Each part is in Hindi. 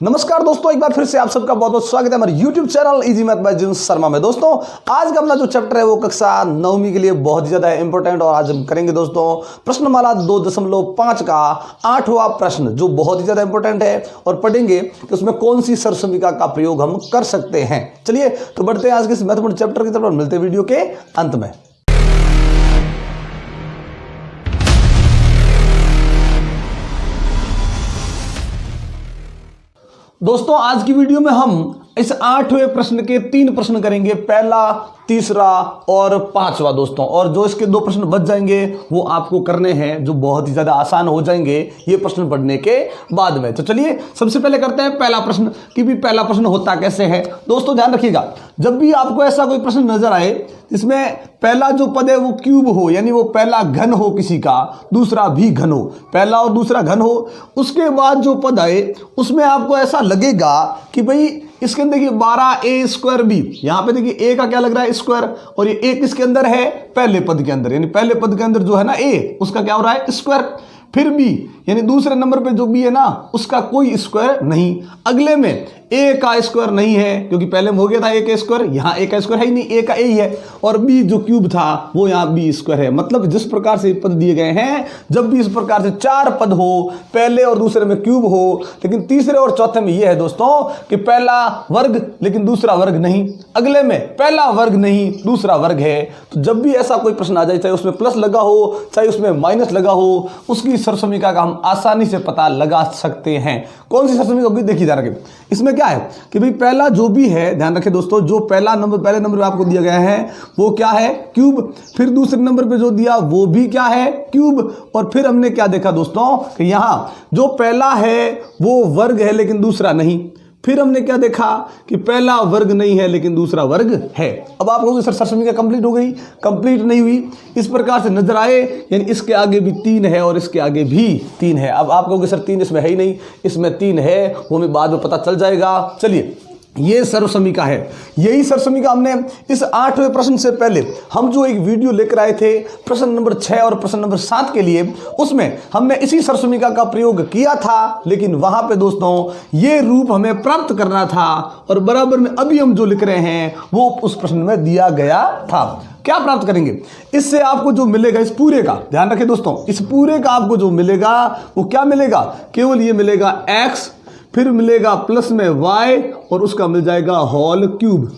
नमस्कार दोस्तों, एक बार फिर से आप सबका बहुत बहुत स्वागत है हमारे YouTube चैनल easy math by Jin Sharma में। दोस्तों आज का अपना जो चैप्टर है वो कक्षा 9वीं के लिए बहुत ही ज्यादा इंपॉर्टेंट और आज हम करेंगे दोस्तों प्रश्नमाला 2.5 का 8वां प्रश्न, जो बहुत ही ज्यादा इंपॉर्टेंट है और पढ़ेंगे कि उसमें कौन सी सरसमीका का प्रयोग हम कर सकते हैं। चलिए तो बढ़ते हैं आज के इस महत्वपूर्ण चैप्टर की तरफ और मिलते हैं वीडियो के अंत में। दोस्तों आज की वीडियो में हम इस 8वें प्रश्न के 3 प्रश्न करेंगे, पहला, तीसरा और 5वां दोस्तों। और जो इसके 2 प्रश्न बच जाएंगे वो आपको करने हैं, जो बहुत ही ज्यादा आसान हो जाएंगे ये प्रश्न पढ़ने के बाद में। तो चलिए सबसे पहले करते हैं पहला प्रश्न कि भी पहला प्रश्न होता कैसे है। दोस्तों ध्यान रखिएगा, जब भी आपको ऐसा कोई प्रश्न नजर आए जिसमें पहला जो पद है वो क्यूब हो, यानी वो पहला घन हो किसी का, दूसरा भी घन हो, पहला और दूसरा घन हो, उसके बाद जो पद आए उसमें आपको ऐसा लगेगा कि भाई इसके अंदर देखिए 12a² b, यहां पे देखिए a का क्या लग रहा है स्क्वायर, और ये a किसके अंदर है, पहले पद के अंदर, यानी पहले पद के अंदर जो है ना a, उसका क्या हो रहा है स्क्वायर। फिर b यानी दूसरे नंबर पे जो b है ना उसका कोई स्क्वायर नहीं, अगले में a का स्क्वायर नहीं है क्योंकि पहले में हो गया था a का स्क्वायर, यहाँ a का स्क्वायर है ही नहीं, a का a ही है, और b जो क्यूब था वो यहाँ b स्क्वायर है। मतलब जिस प्रकार से पद दिए गए हैं, जब भी इस प्रकार से 4 पद हो, पहले और दूसरे में क्यूब हो, लेकिन तीसरे और चौथे में ये है दोस्तों कि पहला वर्ग लेकिन दूसरा वर्ग नहीं, अगले में पहला वर्ग नहीं दूसरा वर्ग है, तो जब भी ऐसा कोई प्रश्न आ जाए, चाहे उसमें प्लस लगा हो चाहे उसमें माइनस लगा हो, उसकी सरसमीका का हम आसानी से पता लगा सकते हैं। कौन सी सरसमीका होगी देखिए ध्यान रखें। इसमें क्या है कि भाई पहला जो भी है, ध्यान रखें दोस्तों, जो पहले नंबर पे आपको दिया गया है वो क्या है क्यूब, फिर दूसरे नंबर पे जो दिया वो भी क्या है क्यूब, और फिर हमने क्या देखा दोस्तों कि यहां जो पहला है वो वर्ग है लेकिन दूसरा नहीं, फिर हमने क्या देखा कि पहला वर्ग नहीं है लेकिन दूसरा वर्ग है। अब आप कहोगे सर सरसमीका कंप्लीट हो गई, कंप्लीट नहीं हुई, इस प्रकार से नजर आए, यानी इसके आगे भी 3 है और इसके आगे भी 3 है। अब आप कहोगे सर 3 इसमें है ही नहीं, इसमें 3 है, वो हमें बाद में पता चल जाएगा। चलिए ये सर्वसमीका है, यही सर्वसमीका हमने इस 8वें प्रश्न से पहले हम जो एक वीडियो लेकर आए थे प्रश्न नंबर 6 और प्रश्न नंबर 7 के लिए, उसमें हमने इसी सर्वसमीका का प्रयोग किया था, लेकिन वहां पे दोस्तों ये रूप हमें प्राप्त करना था और बराबर में अभी हम जो लिख रहे हैं वो उस प्रश्न में दिया गया था। क्या प्राप्त करेंगे इससे, आपको जो मिलेगा इस पूरे का, ध्यान रखें दोस्तों, इस पूरे का आपको जो मिलेगा वो क्या मिलेगा, केवल ये मिलेगा x, फिर मिलेगा प्लस में y और उसका मिल जाएगा होल क्यूब।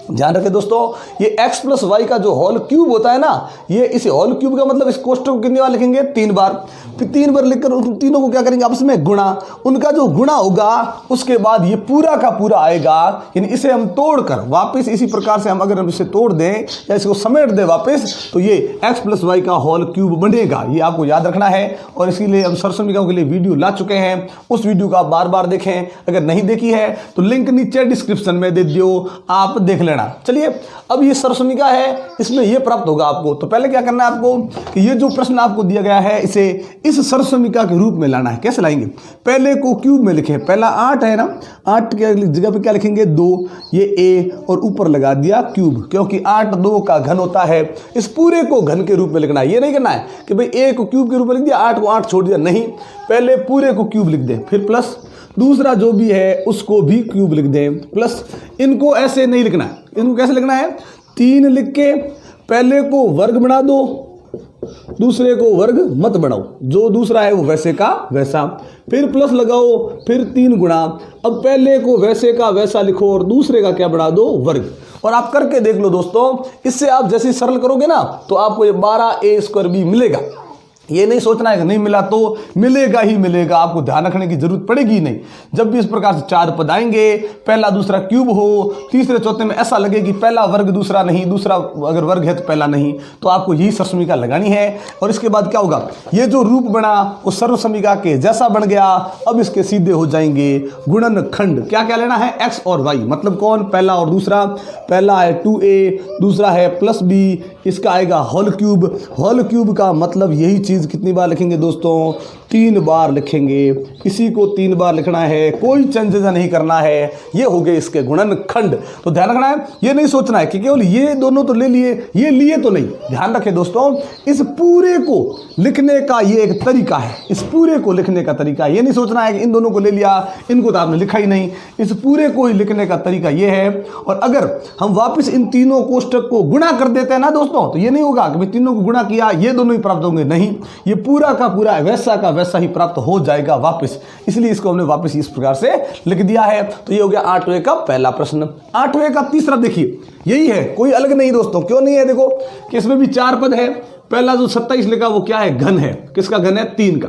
ध्यान रखें दोस्तों, ये x प्लस वाई का जो होल क्यूब होता है ना, ये इस होल क्यूब का मतलब इस कोष्टक को कितनी बार लिखेंगे 3 बार, फिर 3 बार लिखकर उन तीनों को क्या करेंगे आपस में गुणा, उनका जो गुणा होगा उसके बाद ये पूरा का पूरा आएगा, यानी इसे हम तोड़कर वापस इसी प्रकार से हम अगर हम इसे तोड़ दें या इसको समेट दें वापस, तो ये x प्लस वाई का होल क्यूब बनेगा। ये आपको याद रखना है और इसीलिए हम सरसमीकाओं के लिए वीडियो ला चुके हैं, उस वीडियो को आप बार बार देखें, अगर नहीं देखी है तो लिंक नीचे डिस्क्रिप्शन में दे दियो, आप देख लेना। चलिए अब ये सरसमीका है, इसमें ये प्राप्त होगा आपको। तो पहले क्या करना है आपको कि ये जो प्रश्न आपको दिया गया है इसे इस सरसमीका के रूप में लाना है। कैसे लाएंगे, पहले को क्यूब में लिखें, पहला 8 है ना, 8 के जगह पे क्या लिखेंगे 2, ये a और ऊपर लगा दिया क्यूब, क्योंकि 8 2 का घन होता है, इस पूरे को घन के रूप में लिखना है। ये नहीं करना है कि भाई a को क्यूब के रूप में लिख दिया 8 को 8 छोड़ दिया, नहीं, पहले पूरे को क्यूब लिख दे, फिर प्लस दूसरा जो भी है उसको भी क्यूब लिख दें, प्लस इनको ऐसे नहीं लिखना है, इनको कैसे लिखना है 3 लिख के पहले को वर्ग बना दो, दूसरे को वर्ग मत बनाओ, जो दूसरा है वो वैसे का वैसा, फिर प्लस लगाओ, फिर 3 गुणा, अब पहले को वैसे का वैसा लिखो और दूसरे का क्या बना दो वर्ग। और आप करके देख लो दोस्तों, इससे आप जैसे सरल करोगे ना तो आपको ये 12a² b मिलेगा। ये नहीं सोचना है कि नहीं मिला तो मिलेगा ही मिलेगा, आपको ध्यान रखने की जरूरत पड़ेगी ही नहीं। जब भी इस प्रकार से 4 पद आएंगे, पहला दूसरा क्यूब हो, तीसरे चौथे में ऐसा लगे कि पहला वर्ग दूसरा नहीं, दूसरा अगर वर्ग है तो पहला नहीं, तो आपको यही सरसमीका लगानी है। और इसके बाद क्या होगा, ये जो रूप बना वो सर्वसमीका के जैसा बन गया। अब इसके सीधे हो जाएंगे गुणनखंड। क्या क्या लेना है, x और y, मतलब कौन, पहला और दूसरा, पहला है 2a, दूसरा है प्लस b, इसका आएगा होल क्यूब। होल क्यूब का मतलब यही चीज कितनी बार लिखेंगे दोस्तों 3 बार लिखेंगे, इसी को 3 बार लिखना है, कोई चेंजेस नहीं करना है। ये हो गए इसके गुणनखंड। तो ध्यान रखना है, ये नहीं सोचना है कि केवल ये दोनों तो ले लिए, ये लिए तो नहीं। ध्यान रखें दोस्तों, इस पूरे को लिखने का ये एक तरीका है, इस पूरे को लिखने का तरीका। ये नहीं सोचना है कि इन दोनों को ले लिया, इनको तो आपने लिखा ही नहीं। इस पूरे को ही लिखने का तरीका ये है। और अगर हम वापस इन तीनों कोष्टक को गुणा कर देते हैं ना दोस्तों, तो ये नहीं होगा कि भाई तीनों को गुणा किया ये दोनों ही प्राप्त होंगे, नहीं, ये पूरा का पूरा वैसा का वैसा ही प्राप्त हो जाएगा वापस। इसलिए इसको हमने वापस इस प्रकार से लिख दिया है। तो ये हो गया 8वें का पहला प्रश्न। 8वें का तीसरा देखिए, यही है, कोई अलग नहीं दोस्तों। क्यों नहीं है? देखो कि इसमें भी 4 पद है। पहला जो 27 लिखा वो क्या है? घन है। किसका घन है? 3 का।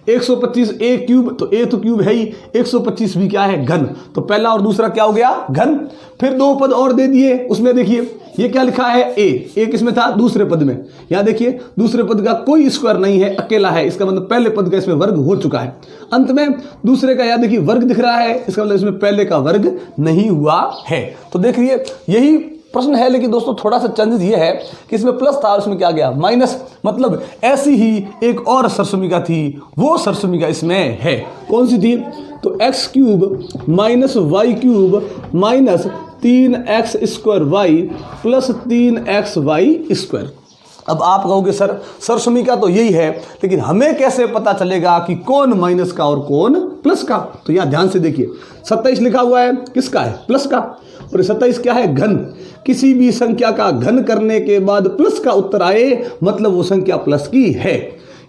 125 ए क्यूब, तो ए तो क्यूब है ही, 125 भी क्या है? घन। तो पहला और दूसरा क्या हो गया? घन। फिर 2 पद और दे दिए, उसमें देखिए ये क्या लिखा है? ए किसमें था? दूसरे पद में। यहां देखिए दूसरे पद का कोई स्क्वायर नहीं है, अकेला है। इसका मतलब पहले पद का इसमें वर्ग हो चुका है। अंत में दूसरे का यहां देखिए वर्ग दिख रहा है, इसका मतलब इसमें पहले का वर्ग नहीं हुआ है। तो देखिए यही प्रश्न है, लेकिन दोस्तों थोड़ा सा चेंजेस ये है कि इसमें प्लस था और इसमें क्या गया? माइनस। मतलब ऐसी ही एक और सरसमिका थी, वो सरसमिका इसमें है। कौन सी थी? तो x cube minus y cube minus 3x square y plus 3x y square. अब आप कहोगे सर सरसमिका तो यही है, लेकिन हमें कैसे पता चलेगा कि कौन माइनस का और कौन प्लस का? तो यहां ध्यान से देखिए, 27 लिखा हुआ है, किसका है? प्लस का। और 27 क्या है? घन। किसी भी संख्या का घन करने के बाद प्लस का उत्तर आए, मतलब वो संख्या प्लस की है।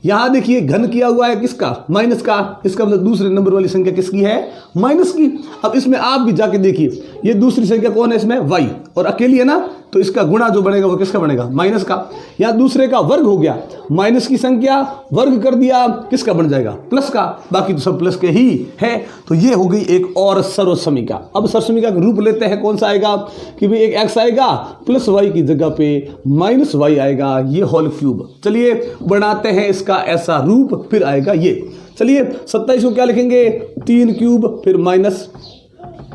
यहां देखिए घन किया हुआ है किसका? माइनस का। इसका मतलब दूसरे नंबर वाली संख्या किसकी है? माइनस की। अब इसमें आप भी जाके देखिए, ये दूसरी संख्या कौन है? इसमें वाई, और अकेली है ना, तो इसका गुणा जो बनेगा वो किसका बनेगा? माइनस का। या दूसरे का वर्ग हो गया, माइनस की संख्या वर्ग कर दिया, किसका बन जाएगा? प्लस का। बाकी तो सब प्लस के ही है। तो ये हो गई एक और सर्वसमिका। अब सर्वसमिका का रूप लेते हैं, कौन सा आएगा? कि भाई एक एक्स आएगा, प्लस वाई की जगह पे माइनस वाई आएगा, ये होल क्यूब। चलिए बनाते हैं इसका ऐसा रूप, फिर आएगा ये। चलिए 27 को क्या लिखेंगे? 3 क्यूब फिर माइनस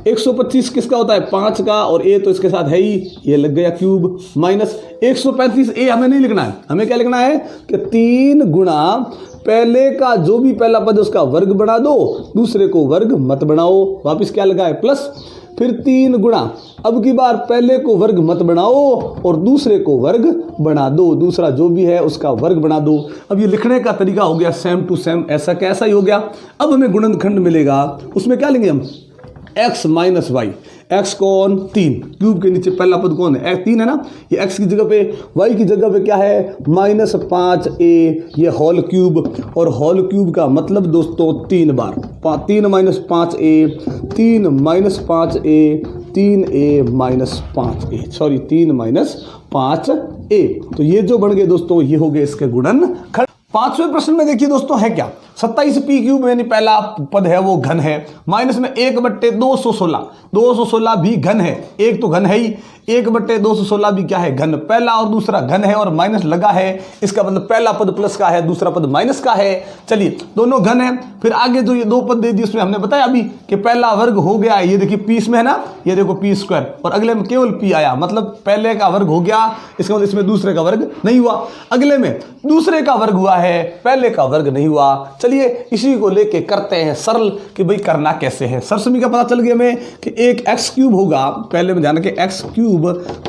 125 किसका होता है? 5 का, और ए तो इसके साथ है ही, ये लग गया क्यूब, माइनस 135 ए हमें नहीं लिखना है, हमें क्या लिखना है कि 3 गुणा पहले का जो भी पहला पद उसका वर्ग बना दो, दूसरे को वर्ग मत बनाओ। वापिस क्या लगा है? प्लस। फिर 3 गुणा, अब की बार पहले को वर्ग मत बनाओ और दूसरे को वर्ग बना दो, दूसरा जो भी है उसका वर्ग बना दो। अब ये लिखने का तरीका हो गया सेम टू सेम, ऐसा कैसा ही हो गया। अब हमें गुणनखंड मिलेगा, उसमें क्या लेंगे हम? x minus Y. एक्स कौन? 3। क्यूब के नीचे पहला पद कौन है? 3 है ना। ये x की जगह पे, y की जगह पे क्या है? माइनस 5a, ये होल क्यूब। और होल क्यूब का मतलब दोस्तों 3 बार, 3 minus 5a, 3 minus 5a, 3a minus 5a, sorry 3 minus 5a। तो ये जो बन गए दोस्तों, ये हो गए इसके गुणनखंड। 5वें प्रश्न में देखिए दोस्तों है क्या? 27 पी क्यूब यानी पहला पद है वो घन है, माइनस में 1/216, 216 भी घन है, एक तो घन है ही, 1/216 भी क्या है? घन। पहला और दूसरा घन है और माइनस लगा है, इसका मतलब पहला पद प्लस का है, दूसरा पद माइनस का है। चलिए दोनों घन है। फिर आगे जो ये 2 पद दे दिए उसमें हमने बताया अभी कि पहला वर्ग हो गया, ये देखिए पी इसमें है ना, ये देखो पी स्क्वायर, और अगले में केवल पी आया, मतलब पहले का वर्ग हो गया, इसका मतलब इसमें दूसरे का वर्ग नहीं हुआ। अगले में दूसरे का वर्ग हुआ है, पहले का वर्ग नहीं हुआ। चलिए इसी को लेके करते हैं सरल कि भाई करना कैसे है। सरसमिका पता चल गया हमें कि एक एक्स क्यूब होगा, पहले में ध्यान रखें, x cube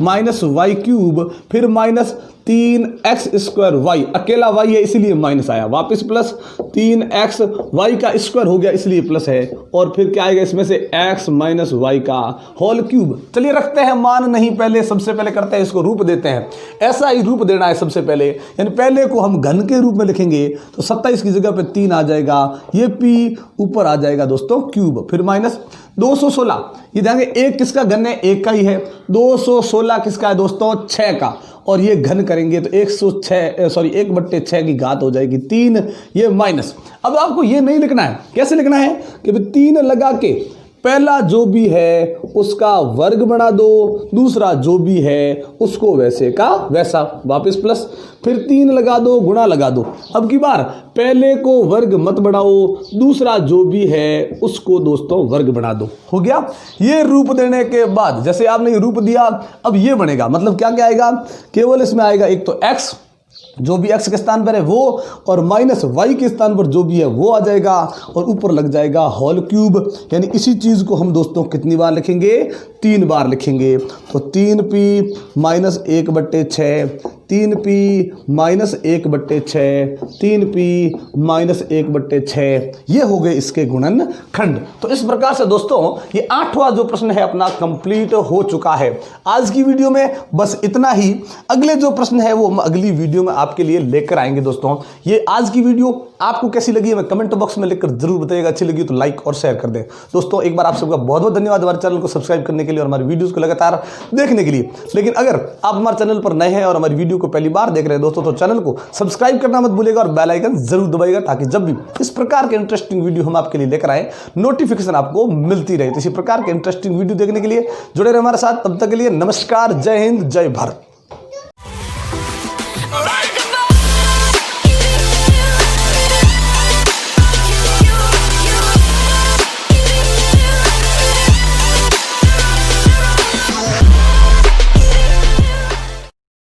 minus y cube फिर माइनस 3x स्क्वायर वाई, अकेला y है इसलिए माइनस आया, वापस प्लस 3x y का स्क्वायर हो गया इसलिए प्लस है, और फिर क्या आएगा इसमें से x माइनस वाई का होल क्यूब। चलिए रखते हैं मान, नहीं पहले सबसे पहले करते हैं इसको रूप देते हैं, ऐसा ही रूप देना है सबसे पहले, यानी पहले को हम घन के रूप में लिखेंगे तो 27 की जगह पे 3 आ जाएगा, ये p ऊपर आ जाएगा दोस्तों क्यूब, फिर माइनस 216, ये ध्यान एक किसका घन है, एक का ही है, 216 किसका है दोस्तों 6 का, और ये घन करेंगे तो 1/6 की घात हो जाएगी 3, ये माइनस। अब आपको ये नहीं लिखना है, कैसे लिखना है कि 3 लगा के पहला जो भी है उसका वर्ग बना दो, दूसरा जो भी है उसको वैसे का वैसा, वापस प्लस, फिर 3 लगा दो, गुणा लगा दो। अब की बार पहले को वर्ग मत बढ़ाओ, दूसरा जो भी है उसको दोस्तों वर्ग बना दो, हो गया। ये रूप देने के बाद जैसे आपने ये रूप दिया, अब ये बनेगा, मतलब क्या क्या आएगा, केवल इसमें आएगा एक तो x, जो भी x के स्थान पर है वो, और माइनस y के स्थान पर जो भी है वो आ जाएगा, और ऊपर लग जाएगा होल क्यूब। यानी इसी चीज़ को हम दोस्तों कितनी बार लिखेंगे? 3 बार लिखेंगे। तो 3p minus 1/6, 3p minus 1/6, 3p minus 1/6, ये हो गए इसके गुणनखंड। तो इस प्रकार से दोस्तों ये 8वां जो प्रश्न है अपना कंप्लीट हो चुका है। आज की वीडियो में बस इतना ही। अगले जो प्रश्न है वो हम अगली वीडियो में आपके लिए लेकर आएंगे दोस्तों। ये आज की वीडियो आपको कैसी लगी हमें कमेंट बॉक्स में लिखकर जरूर बताइएगा। अच्छी लगी तो लाइक और शेयर कर दें दोस्तों। एक बार आप सबका बहुत बहुत धन्यवाद हमारे चैनल को सब्सक्राइब करने के लिए और हमारी वीडियोस को लगातार देखने के लिए। लेकिन अगर आप हमारे चैनल पर नए हैं और हमारी वीडियो को पहली बार देख रहे हैं दोस्तों, तो चैनल को सब्सक्राइब करना मत भूलिएगा और बेल आइकन जरूर दबाइएगा, ताकि जब भी इस प्रकार के इंटरेस्टिंग वीडियो हम आपके लिए लेकर आए नोटिफिकेशन आपको मिलती रहे। तो इसी प्रकार के इंटरेस्टिंग वीडियो देखने के लिए जुड़े रहे हमारे साथ। तब तक के लिए नमस्कार, जय हिंद, जय भारत।